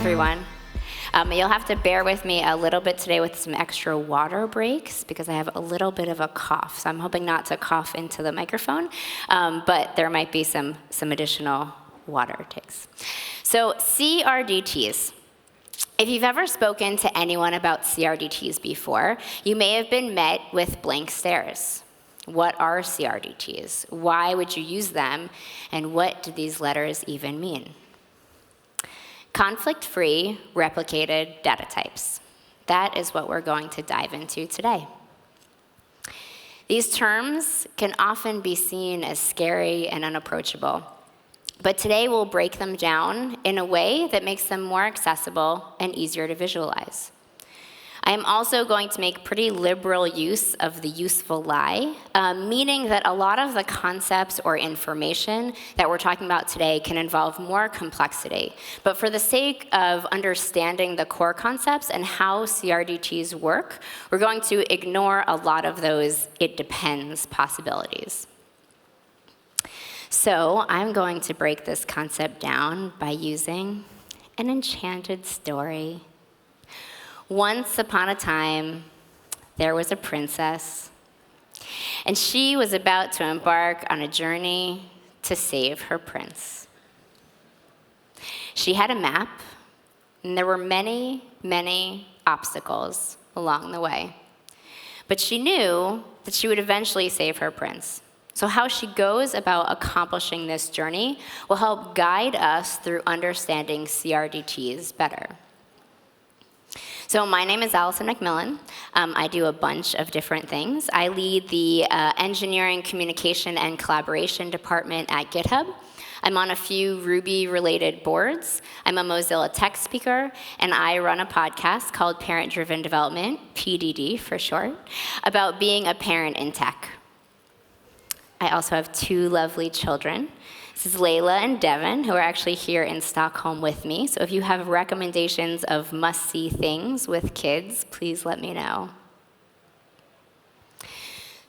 everyone. You'll have to bear with me a little bit today with some extra water breaks because I have a little bit of a cough. So I'm hoping not to cough into the microphone, but there might be some additional water takes. So CRDTs. If you've ever spoken to anyone about CRDTs before, you may have been met with blank stares. What are CRDTs? Why would you use them? And what do these letters even mean? Conflict-free replicated data types. That is what we're going to dive into today. These terms can often be seen as scary and unapproachable, but today we'll break them down in a way that makes them more accessible and easier to visualize. I am also going to make pretty liberal use of the useful lie, meaning that a lot of the concepts or information that we're talking about today can involve more complexity. But for the sake of understanding the core concepts and how CRDTs work, we're going to ignore a lot of those it depends possibilities. So I'm going to break this concept down by using an enchanted story. Once upon a time, there was a princess, and she was about to embark on a journey to save her prince. She had a map, and there were many, many obstacles along the way. But she knew that she would eventually save her prince. So how she goes about accomplishing this journey will help guide us through understanding CRDTs better. So my name is Allison McMillan. I do a bunch of different things. I lead the engineering, communication, and collaboration department at GitHub. I'm on a few Ruby-related boards. I'm a Mozilla tech speaker, and I run a podcast called Parent Driven Development, PDD for short, about being a parent in tech. I also have two lovely children. This is Layla and Devin, who are actually here in Stockholm with me. So if you have recommendations of must-see things with kids, please let me know.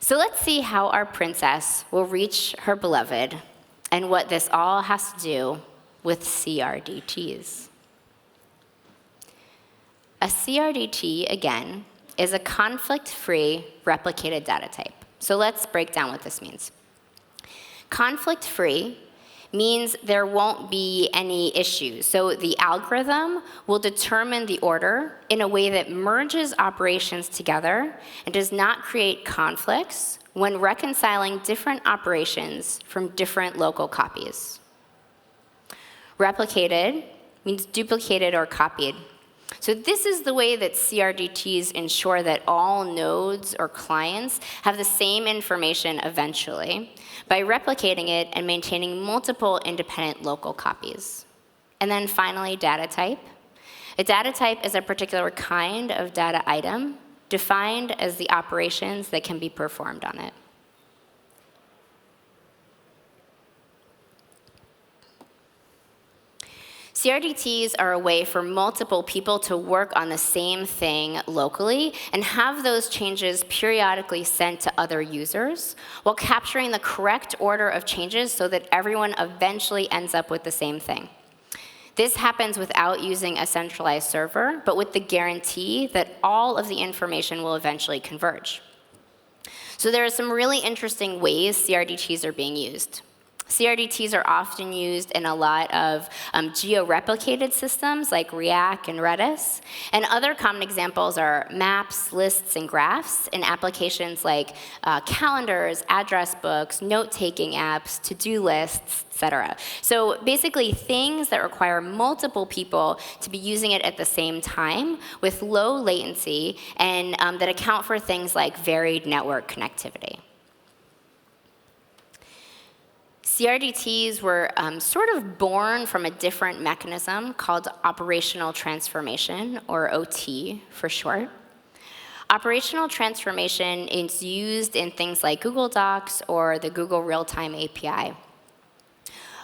So let's see how our princess will reach her beloved and what this all has to do with CRDTs. A CRDT, again, is a conflict-free replicated data type. So let's break down what this means. Conflict-free means there won't be any issues. So the algorithm will determine the order in a way that merges operations together and does not create conflicts when reconciling different operations from different local copies. Replicated means duplicated or copied. So this is the way that CRDTs ensure that all nodes or clients have the same information eventually by replicating it and maintaining multiple independent local copies. And then finally, data type. A data type is a particular kind of data item defined as the operations that can be performed on it. CRDTs are a way for multiple people to work on the same thing locally and have those changes periodically sent to other users while capturing the correct order of changes so that everyone eventually ends up with the same thing. This happens without using a centralized server, but with the guarantee that all of the information will eventually converge. So there are some really interesting ways CRDTs are being used. CRDTs are often used in a lot of geo-replicated systems like React and Redis. And other common examples are maps, lists, and graphs in applications like calendars, address books, note-taking apps, to-do lists, etc. So basically things that require multiple people to be using it at the same time with low latency and that account for things like varied network connectivity. CRDTs were sort of born from a different mechanism called operational transformation, or OT for short. Operational transformation is used in things like Google Docs or the Google Real-Time API.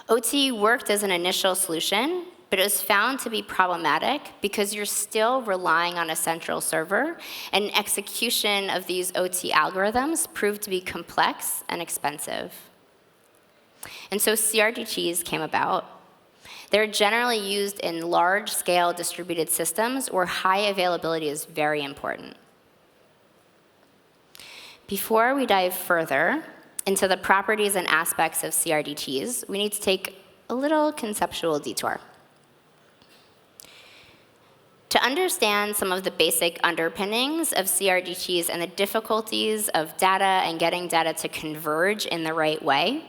OT worked as an initial solution, but it was found to be problematic because you're still relying on a central server, and execution of these OT algorithms proved to be complex and expensive. And so CRDTs came about. They're generally used in large-scale distributed systems where high availability is very important. Before we dive further into the properties and aspects of CRDTs, we need to take a little conceptual detour. To understand some of the basic underpinnings of CRDTs and the difficulties of data and getting data to converge in the right way,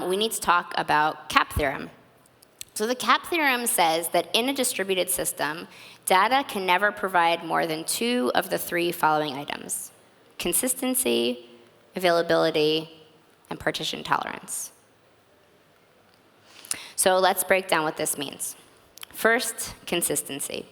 we need to talk about CAP theorem. So the CAP theorem says that in a distributed system, data can never provide more than 2 of the 3 following items: consistency, availability, and partition tolerance. So let's break down what this means. First, consistency.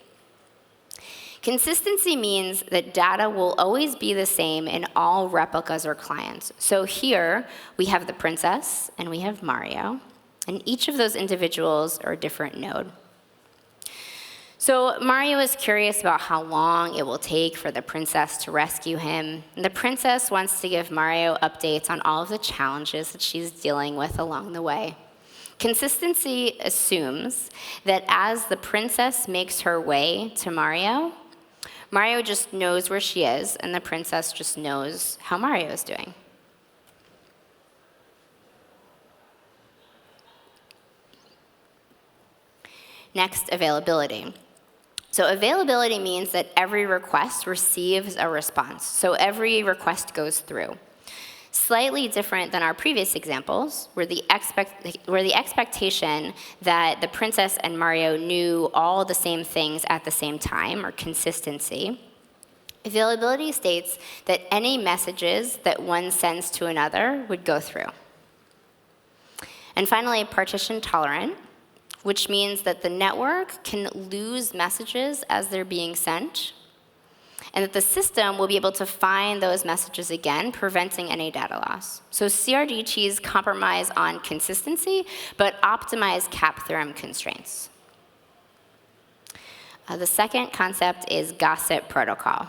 Consistency means that data will always be the same in all replicas or clients. So here, we have the princess, and we have Mario, and each of those individuals are a different node. So Mario is curious about how long it will take for the princess to rescue him. And the princess wants to give Mario updates on all of the challenges that she's dealing with along the way. Consistency assumes that as the princess makes her way to Mario, Mario just knows where she is, and the princess just knows how Mario is doing. Next, availability. So availability means that every request receives a response. So every request goes through. Slightly different than our previous examples, where the expectation that the princess and Mario knew all the same things at the same time, or consistency. Availability states that any messages that one sends to another would go through. And finally, partition tolerant, which means that the network can lose messages as they're being sent, and that the system will be able to find those messages again, preventing any data loss. So CRDTs compromise on consistency, but optimize CAP theorem constraints. The second concept is gossip protocol.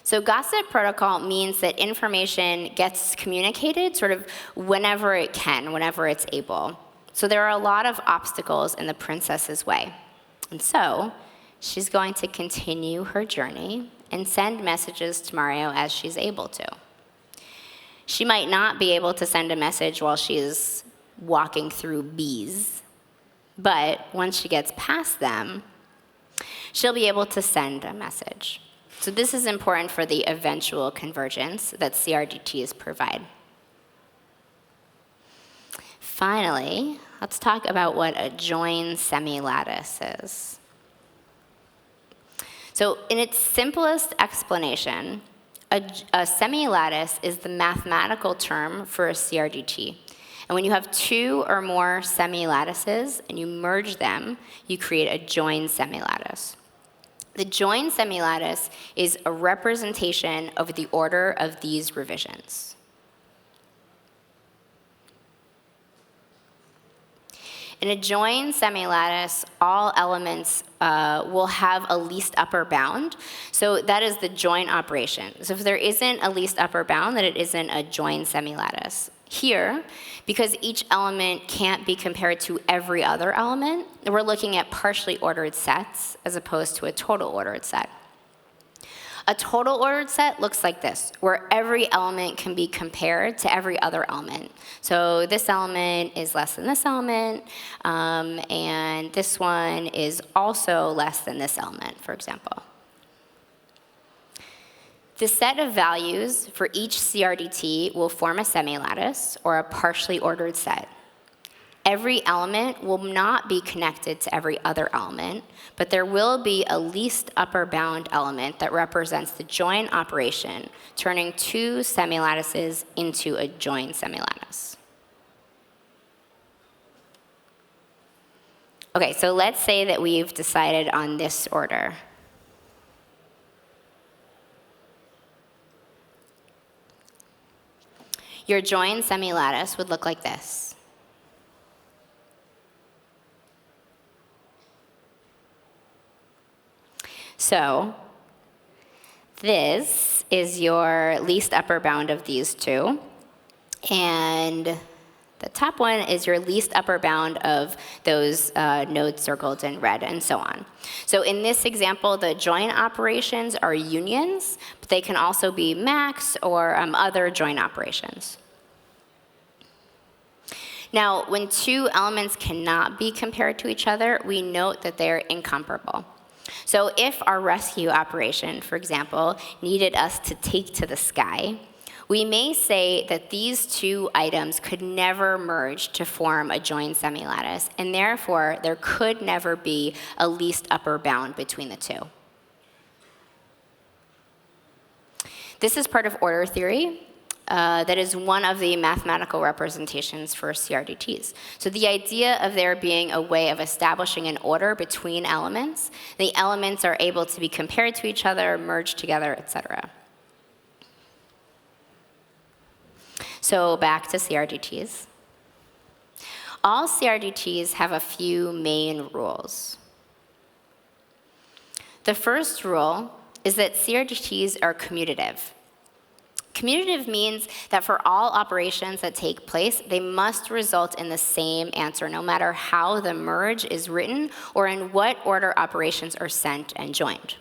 So gossip protocol means that information gets communicated sort of whenever it can, whenever it's able. So there are a lot of obstacles in the princess's way. And so she's going to continue her journey and send messages to Mario as she's able to. She might not be able to send a message while she's walking through bees, but once she gets past them, she'll be able to send a message. So this is important for the eventual convergence that CRDTs provide. Finally, let's talk about what a join semilattice is. So in its simplest explanation, a semilattice is the mathematical term for a CRDT. And when you have 2 or more semilattices and you merge them, you create a join semilattice. The join semilattice is a representation of the order of these revisions. In a join semilattice, all elements will have a least upper bound. So that is the join operation. So if there isn't a least upper bound, then it isn't a join semilattice. Here, because each element can't be compared to every other element, we're looking at partially ordered sets as opposed to a total ordered set. A total ordered set looks like this, where every element can be compared to every other element. So this element is less than this element, and this one is also less than this element, for example. The set of values for each CRDT will form a semilattice, or a partially ordered set. Every element will not be connected to every other element, but there will be a least upper bound element that represents the join operation, turning 2 semilattices into a join semilattice. Okay, so let's say that we've decided on this order. Your join semilattice would look like this. So this is your least upper bound of these 2, and The top one is your least upper bound of those nodes circled in red, and so on. So in this example, the join operations are unions, but they can also be max or other join operations. Now, when two elements cannot be compared to each other, we note that they're incomparable. So if our rescue operation, for example, needed us to take to the sky, we may say that these two items could never merge to form a join semilattice, and therefore there could never be a least upper bound between the two. This is part of order theory. That is one of the mathematical representations for CRDTs. So the idea of there being a way of establishing an order between elements, the elements are able to be compared to each other, merged together, etc. So back to CRDTs. All CRDTs have a few main rules. The first rule is that CRDTs are commutative. Commutative means that for all operations that take place, they must result in the same answer, no matter how the merge is written or in what order operations are sent and joined.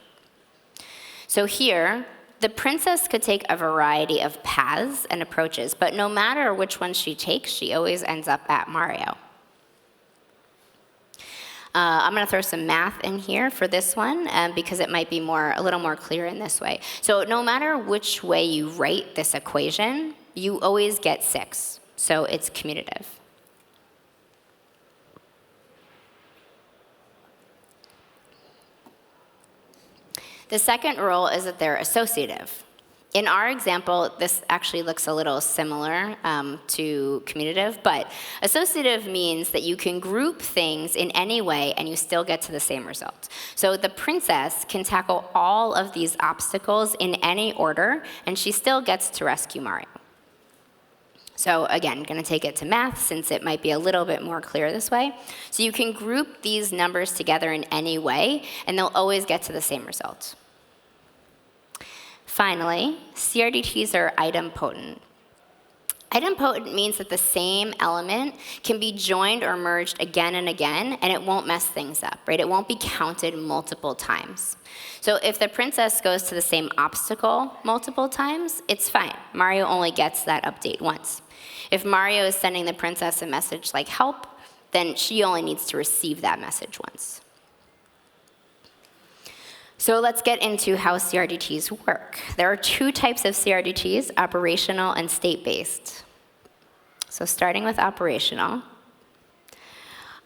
So here, the princess could take a variety of paths and approaches, but no matter which one she takes, she always ends up at Mario. I'm going to throw some math in here for this one because it might be a little more clear in this way. So no matter which way you write this equation, you always get 6. So it's commutative. The second rule is that they're associative. In our example, this actually looks a little similar to commutative, but associative means that you can group things in any way and you still get to the same result. So the princess can tackle all of these obstacles in any order, and she still gets to rescue Mario. So again, going to take it to math since it might be a little bit more clear this way. So you can group these numbers together in any way, and they'll always get to the same result. Finally, CRDTs are idempotent. Idempotent means that the same element can be joined or merged again and again, and it won't mess things up, right? It won't be counted multiple times. So if the princess goes to the same obstacle multiple times, it's fine. Mario only gets that update once. If Mario is sending the princess a message like help, then she only needs to receive that message once. So let's get into how CRDTs work. There are 2 types of CRDTs, operational and state-based. So starting with operational.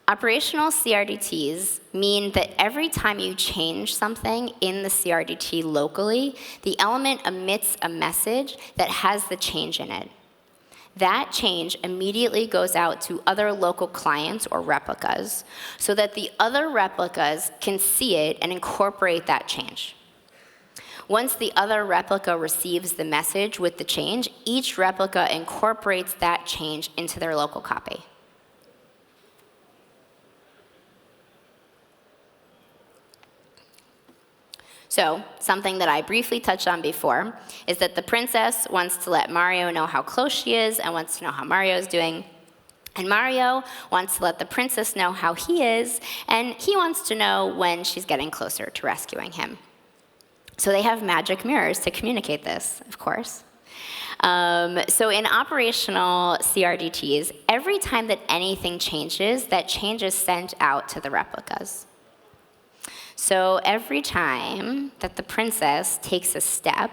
Operational CRDTs mean that every time you change something in the CRDT locally, the element emits a message that has the change in it. That change immediately goes out to other local clients or replicas so that the other replicas can see it and incorporate that change. Once the other replica receives the message with the change, each replica incorporates that change into their local copy. So something that I briefly touched on before is that the princess wants to let Mario know how close she is and wants to know how Mario is doing. And Mario wants to let the princess know how he is, and he wants to know when she's getting closer to rescuing him. So they have magic mirrors to communicate this, of course. So in operational CRDTs, every time that anything changes, that change is sent out to the replicas. So every time that the princess takes a step,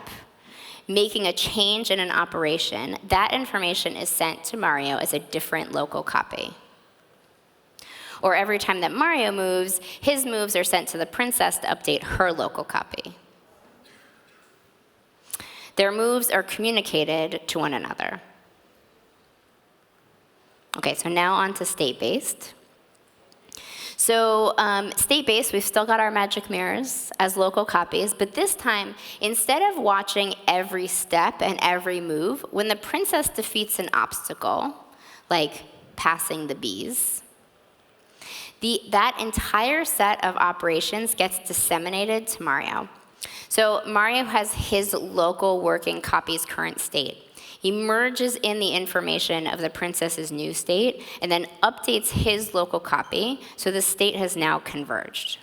making a change in an operation, that information is sent to Mario as a different local copy. Or every time that Mario moves, his moves are sent to the princess to update her local copy. Their moves are communicated to one another. Okay, so now on to state-based. So state-based, we've still got our magic mirrors as local copies, but this time, instead of watching every step and every move, when the princess defeats an obstacle, like passing the bees, that entire set of operations gets disseminated to Mario. So Mario has his local working copy's current state. He merges in the information of the princess's new state and then updates his local copy, so the state has now converged.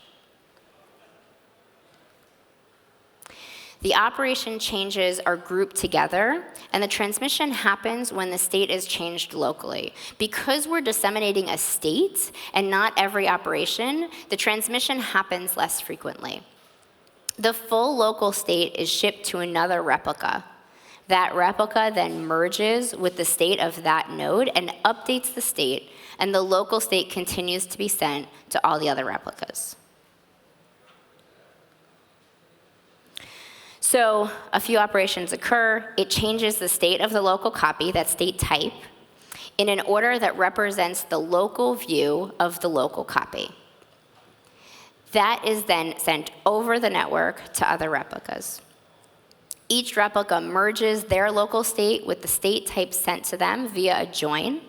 The operation changes are grouped together, and the transmission happens when the state is changed locally. Because we're disseminating a state and not every operation, the transmission happens less frequently. The full local state is shipped to another replica. That replica then merges with the state of that node and updates the state, and the local state continues to be sent to all the other replicas. So a few operations occur. It changes the state of the local copy, that state type, in an order that represents the local view of the local copy. That is then sent over the network to other replicas. Each replica merges their local state with the state type sent to them via a join,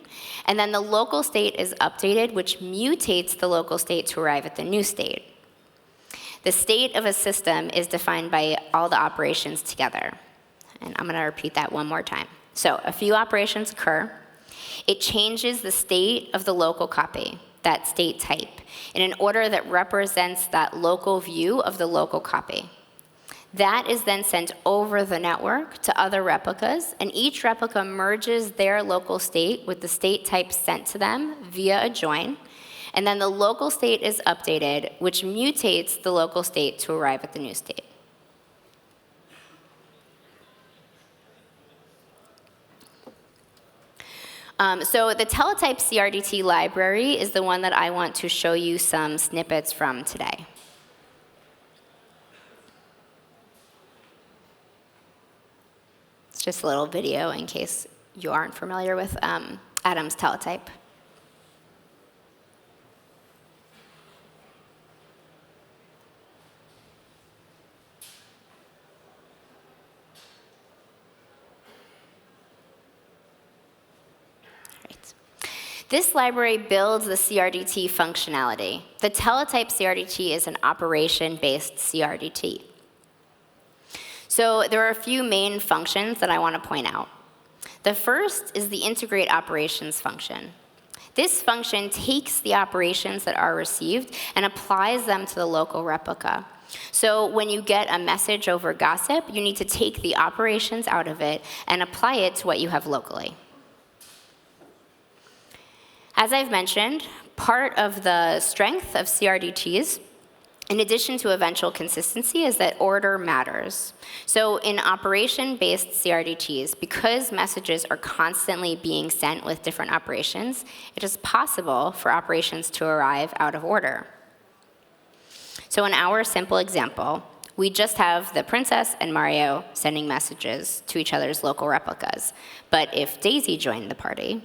and then the local state is updated, which mutates the local state to arrive at the new state. The state of a system is defined by all the operations together. And I'm going to repeat that one more time. So a few operations occur. It changes the state of the local copy, that state type, in an order that represents that local view of the local copy. That is then sent over the network to other replicas, and each replica merges their local state with the state type sent to them via a join. And then the local state is updated, which mutates the local state to arrive at the new state. So the Teletype CRDT library is the one that I want to show you some snippets from today. It's just a little video in case you aren't familiar with Adam's Teletype. This library builds the CRDT functionality. The Teletype CRDT is an operation-based CRDT. So there are a few main functions that I want to point out. The first is the integrate operations function. This function takes the operations that are received and applies them to the local replica. So when you get a message over gossip, you need to take the operations out of it and apply it to what you have locally. As I've mentioned, part of the strength of CRDTs, in addition to eventual consistency, is that order matters. So in operation-based CRDTs, because messages are constantly being sent with different operations, it is possible for operations to arrive out of order. So in our simple example, we just have the princess and Mario sending messages to each other's local replicas. But if Daisy joined the party,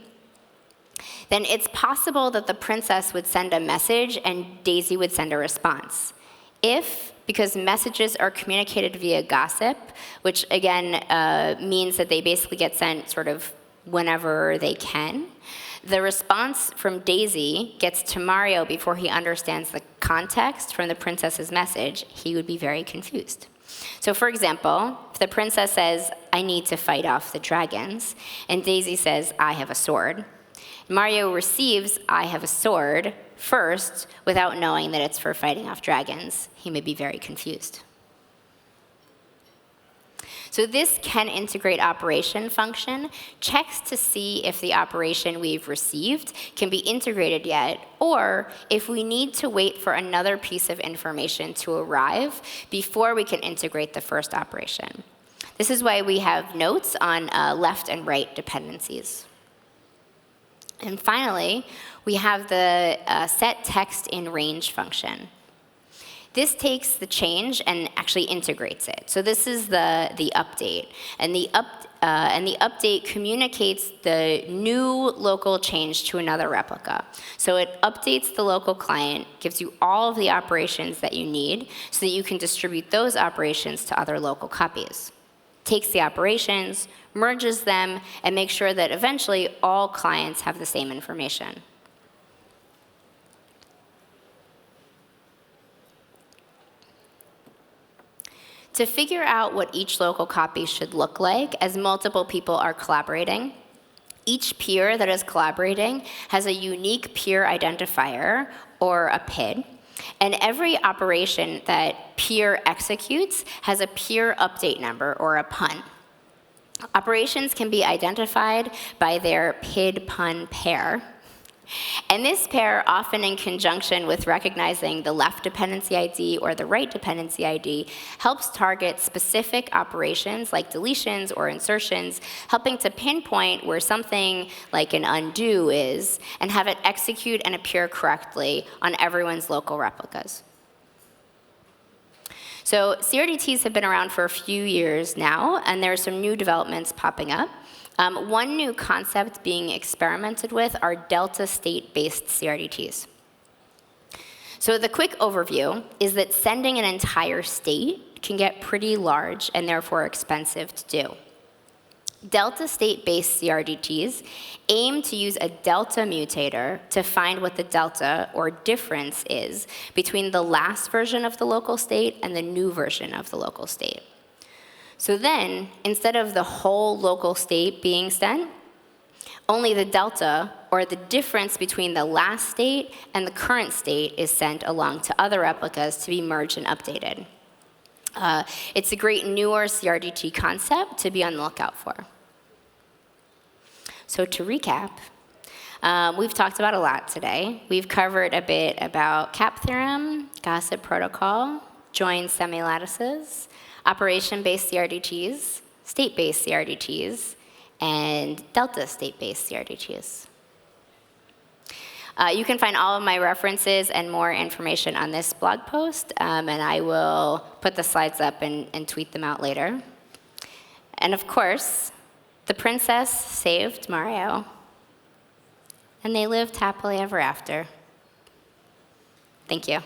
then it's possible that the princess would send a message and Daisy would send a response. If, because messages are communicated via gossip, which again means that they basically get sent sort of whenever they can, the response from Daisy gets to Mario before he understands the context from the princess's message, he would be very confused. So for example, if the princess says, "I need to fight off the dragons," and Daisy says, "I have a sword," Mario receives "I have a sword" first without knowing that it's for fighting off dragons. He may be very confused. So this can integrate operation function checks to see if the operation we've received can be integrated yet, or if we need to wait for another piece of information to arrive before we can integrate the first operation. This is why we have notes on left and right dependencies. And finally, we have the set text in range function. This takes the change and actually integrates it. So this is the update. And the update communicates the new local change to another replica. So it updates the local client, gives you all of the operations that you need so that you can distribute those operations to other local copies. Takes the operations, merges them, and makes sure that eventually all clients have the same information. To figure out what each local copy should look like as multiple people are collaborating, each peer that is collaborating has a unique peer identifier, or a PID, and every operation that peer executes has a peer update number, or a PUN. Operations can be identified by their PID-PUN pair. And this pair, often in conjunction with recognizing the left dependency ID or the right dependency ID, helps target specific operations like deletions or insertions, helping to pinpoint where something like an undo is, and have it execute and appear correctly on everyone's local replicas. So CRDTs have been around for a few years now, and there are some new developments popping up. One new concept being experimented with are delta state-based CRDTs. So the quick overview is that sending an entire state can get pretty large and therefore expensive to do. Delta state-based CRDTs aim to use a delta mutator to find what the delta, or difference, is between the last version of the local state and the new version of the local state. So then, instead of the whole local state being sent, only the delta, or the difference between the last state and the current state, is sent along to other replicas to be merged and updated. It's a great newer CRDT concept to be on the lookout for. So to recap, we've talked about a lot today. We've covered a bit about CAP theorem, gossip protocol, joined semilattices, operation-based CRDTs, state-based CRDTs, and delta state-based CRDTs. You can find all of my references and more information on this blog post, and I will put the slides up and tweet them out later. And of course, the princess saved Mario, and they lived happily ever after. Thank you.